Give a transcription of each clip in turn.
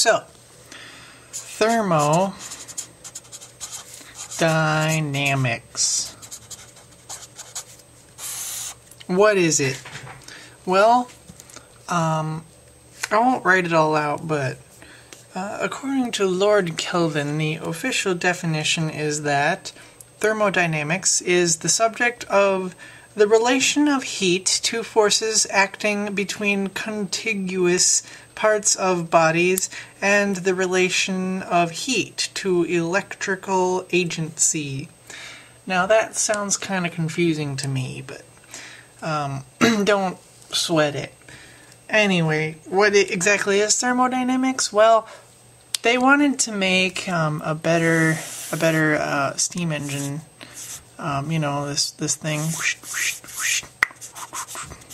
So, thermodynamics. What is it? Well, I won't write it all out, but according to Lord Kelvin, the official definition is that thermodynamics is the subject of the relation of heat to forces acting between contiguous parts of bodies and the relation of heat to electrical agency. Now that sounds kind of confusing to me, but don't sweat it. Anyway, what exactly is thermodynamics? Well, they wanted to make a better steam engine. You know, this thing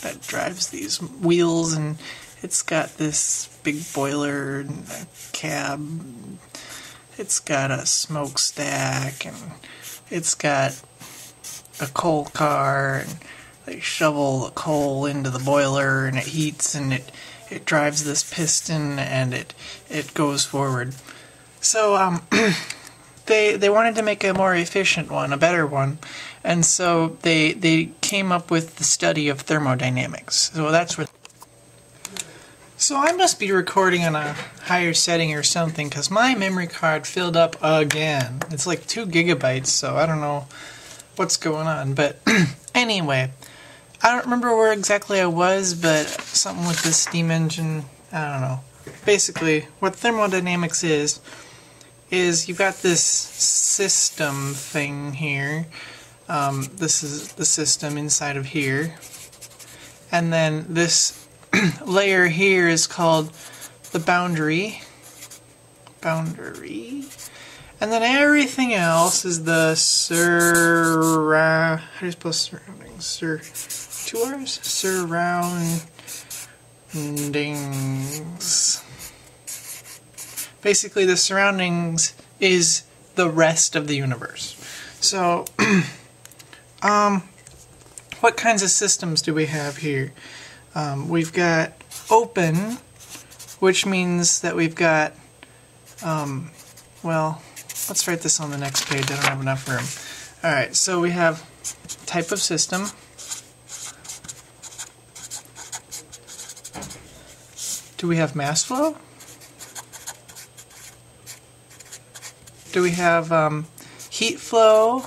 that drives these wheels, and it's got this big boiler and a cab. It's got a smokestack, and it's got a coal car, and they shovel the coal into the boiler, and it heats, and it drives this piston, and it goes forward. So they wanted to make a more efficient one, a better one, and so they came up with the study of thermodynamics. So that's what. So I must be recording on a higher setting or something, because my memory card filled up again. It's like 2 gigabytes, so I don't know what's going on. But anyway, I don't remember where exactly I was, but something with this steam engine, I don't know. Basically, what thermodynamics is you've got this system thing here. This is the system inside of here. And then this layer here is called the boundary. And then everything else is the how do you spell surroundings? 2 R's? Surroundings. Basically, the surroundings is the rest of the universe. So, what kinds of systems do we have here? We've got open, which means that we've got, well, let's write this on the next page. I don't have enough room. Alright, so we have type of system. Do we have mass flow? Do we have heat flow?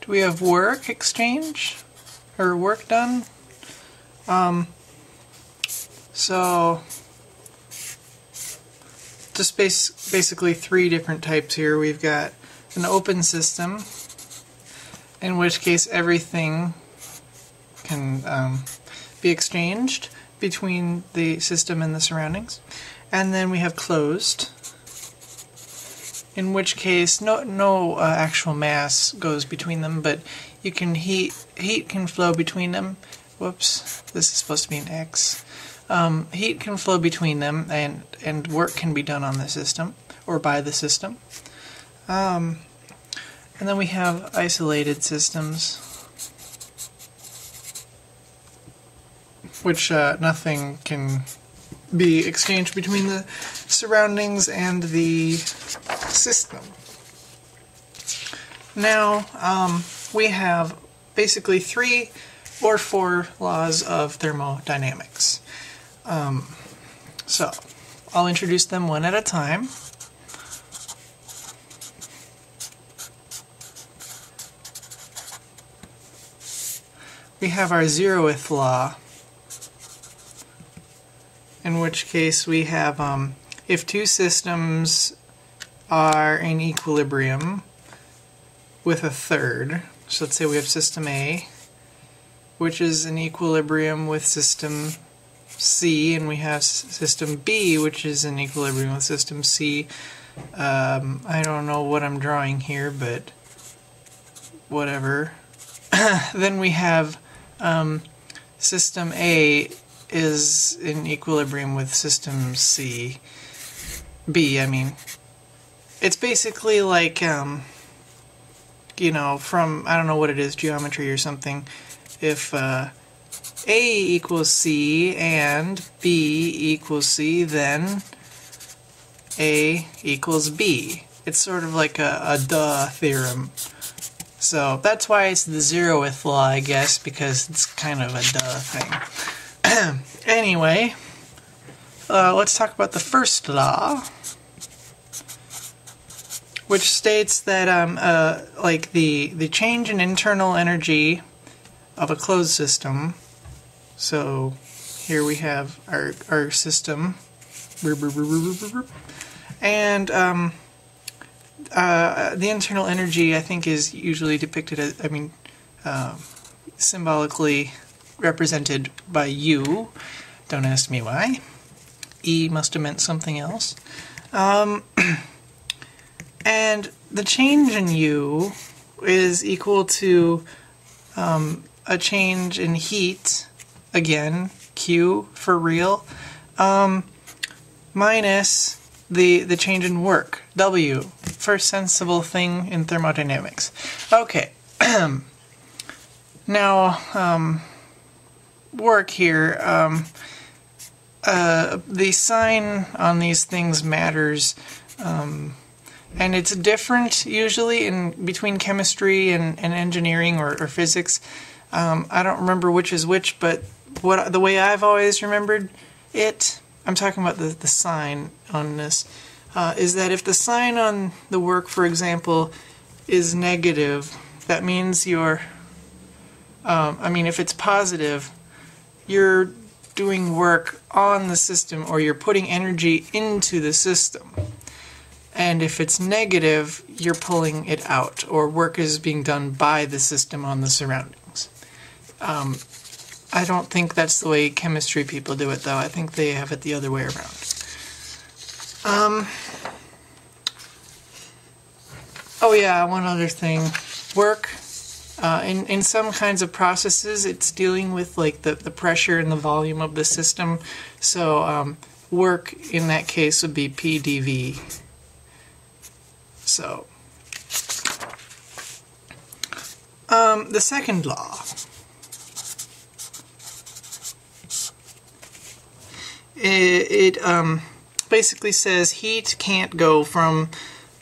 Do we have work exchange? Or work done? So just basically 3 different types here. We've got an open system, in which case everything can be exchanged between the system and the surroundings. And then we have closed, in which case no actual mass goes between them, but you can heat can flow between them. Whoops, this is supposed to be an X. Heat can flow between them, and work can be done on the system, or by the system. And then we have isolated systems, which nothing can be exchanged between the surroundings and the system. Now, we have basically 3 or 4 laws of thermodynamics. So, I'll introduce them one at a time. We have our 0th law, in which case we have if 2 systems are in equilibrium with a third, so let's say we have system A, which is in equilibrium with system C, and we have system B, which is in equilibrium with system C. I don't know what I'm drawing here, but whatever. Then we have system A is in equilibrium with system B, I mean. It's basically like, you know, from, I don't know what it is, geometry or something. If A equals C and B equals C, then A equals B. It's sort of like a duh theorem. So that's why it's the zeroth law, I guess, because it's kind of a duh thing. Anyway, let's talk about the first law, which states that like the change in internal energy of a closed system. So here we have our system, and the internal energy, I think, is usually depicted as, symbolically represented by U. Don't ask me why. E must have meant something else. And the change in U is equal to a change in heat, again, Q for real, minus the change in work, W, first sensible thing in thermodynamics. Okay, now, work here, the sign on these things matters, and it's different usually in between chemistry and engineering or physics. I don't remember which is which, but the way I've always remembered it, I'm talking about the sign on this, is that if the sign on the work, for example, is negative, that means you're, if it's positive, you're doing work on the system, or you're putting energy into the system. And if it's negative, you're pulling it out, or work is being done by the system on the surroundings. I don't think that's the way chemistry people do it, though. I think they have it the other way around. Oh yeah, one other thing. Work. In some kinds of processes, it's dealing with like the pressure and the volume of the system. So work in that case would be PdV. So the second law. It basically says heat can't go from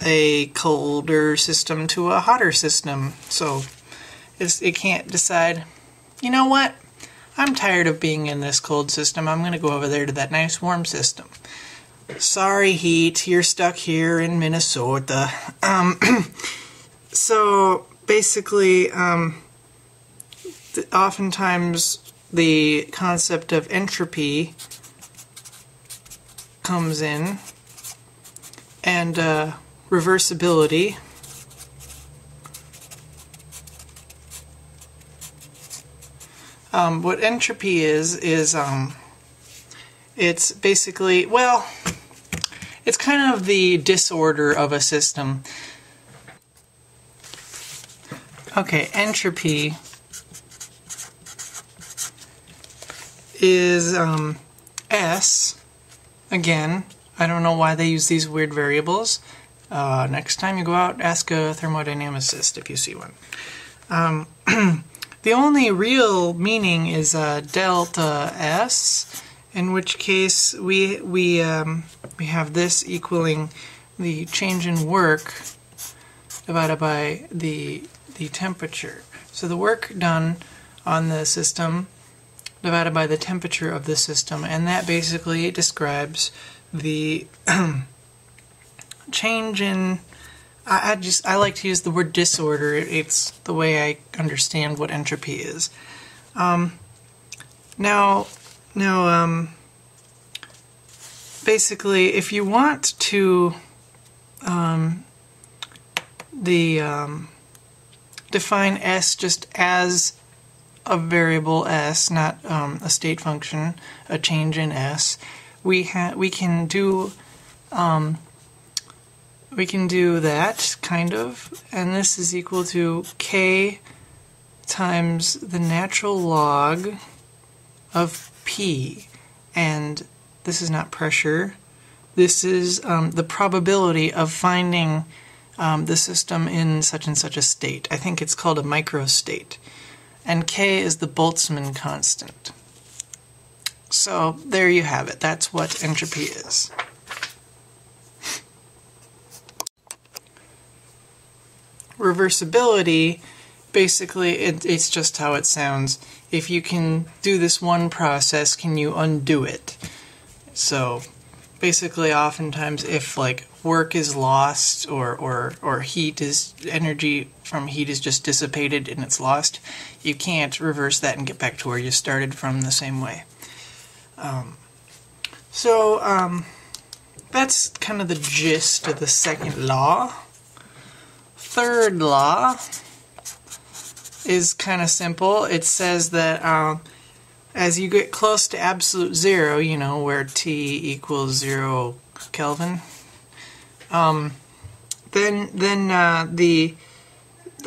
a colder system to a hotter system. So it can't decide, you know what, I'm tired of being in this cold system, I'm going to go over there to that nice warm system. Sorry, heat, you're stuck here in Minnesota. So basically, oftentimes the concept of entropy comes in, and reversibility. What entropy is it's basically, well, it's kind of the disorder of a system. Okay, entropy is S. Again, I don't know why they use these weird variables. Next time you go out, ask a thermodynamicist if you see one. The only real meaning is delta S, in which case we have this equaling the change in work divided by the temperature. So the work done on the system divided by the temperature of the system, and that basically describes the change in, I like to use the word disorder. It's the way I understand what entropy is. Now, basically, if you want to define S just as a variable S, not a state function, a change in S, we can do that, kind of, and this is equal to K times the natural log of P, and this is not pressure, this is the probability of finding the system in such and such a state. I think it's called a microstate. And K is the Boltzmann constant. So there you have it. That's what entropy is. reversibility, basically it's just how it sounds. If you can do this one process, can you undo it? So basically oftentimes if like work is lost or heat is energy from heat is just dissipated and it's lost, you can't reverse that and get back to where you started from the same way. That's kind of the gist of the second law. Third law is kind of simple. It says that as you get close to absolute zero, you know, where T equals 0 Kelvin, then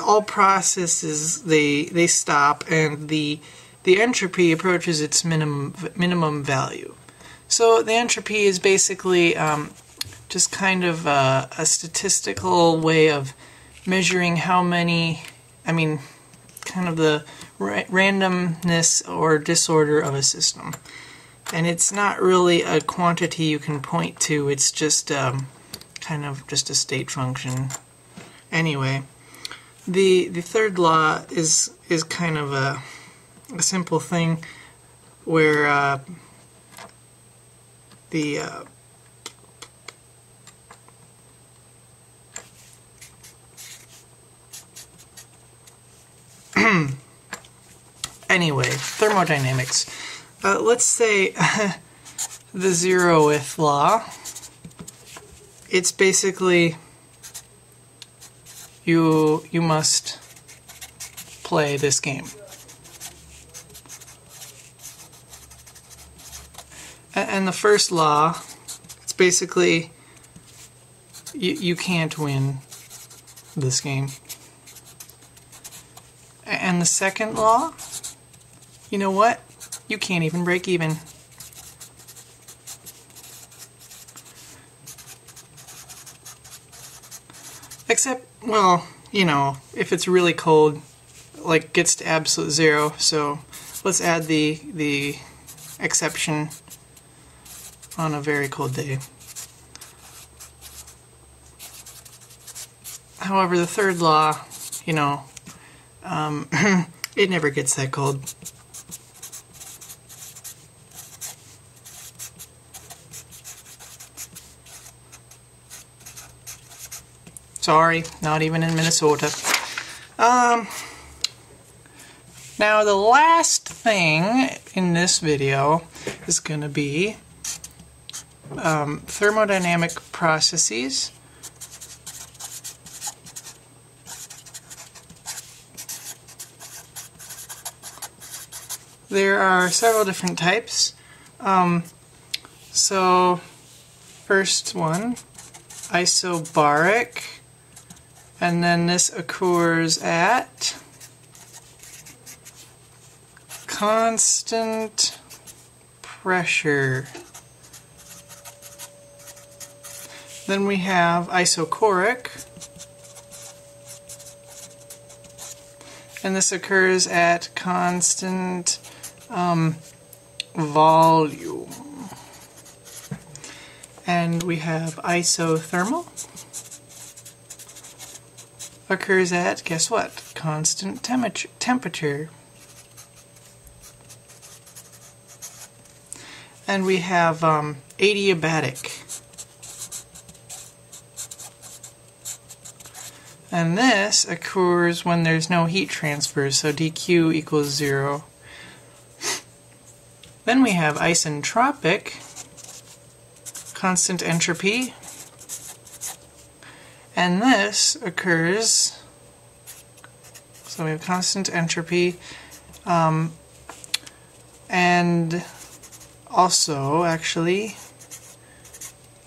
all processes they stop and the entropy approaches its minimum value. So the entropy is basically just kind of a statistical way of measuring how many, kind of the randomness or disorder of a system. And it's not really a quantity you can point to, it's just kind of just a state function. Anyway, the third law is kind of a simple thing where anyway, thermodynamics. Let's say the zeroth law. It's basically you must play this game. And the first law, it's basically you can't win this game. And the second law, you know what? You can't even break even. Except, well, you know, if it's really cold, like gets to absolute zero, so let's add the exception on a very cold day. However, the third law, you know, it never gets that cold. Sorry, not even in Minnesota. Now the last thing in this video is going to be thermodynamic processes. There are several different types. So first one, isobaric, and then this occurs at constant pressure. Then we have isochoric, and this occurs at constant volume. And we have isothermal, occurs at, guess what, constant temperature. And we have adiabatic. And this occurs when there's no heat transfer, so dq equals 0. Then we have isentropic, constant entropy, and this occurs, so we have constant entropy, and also, actually,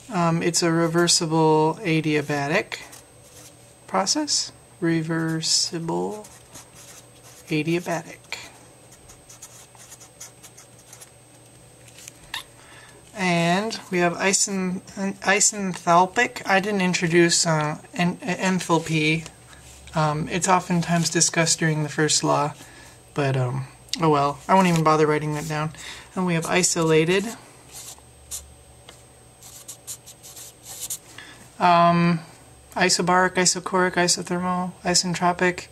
it's a reversible adiabatic process. Reversible adiabatic. And we have isenthalpic. I didn't introduce enthalpy. It's oftentimes discussed during the first law, but oh well, I won't even bother writing that down. And we have isolated. isobaric, isochoric, isothermal, isentropic,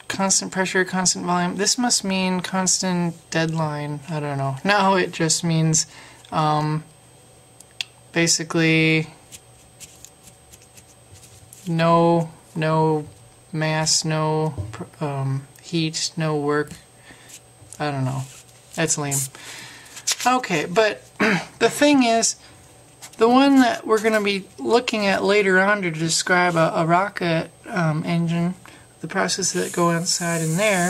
constant pressure, constant volume. This must mean constant deadline. I don't know. No, it just means basically no mass, no heat, no work. I don't know. That's lame. Okay, but the thing is, the one that we're going to be looking at later on to describe a rocket engine, the processes that go inside in there,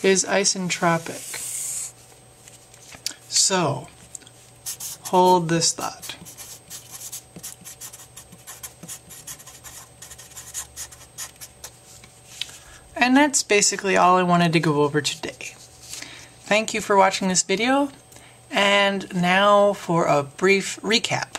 is isentropic. So, hold this thought. And that's basically all I wanted to go over today. Thank you for watching this video, and now for a brief recap.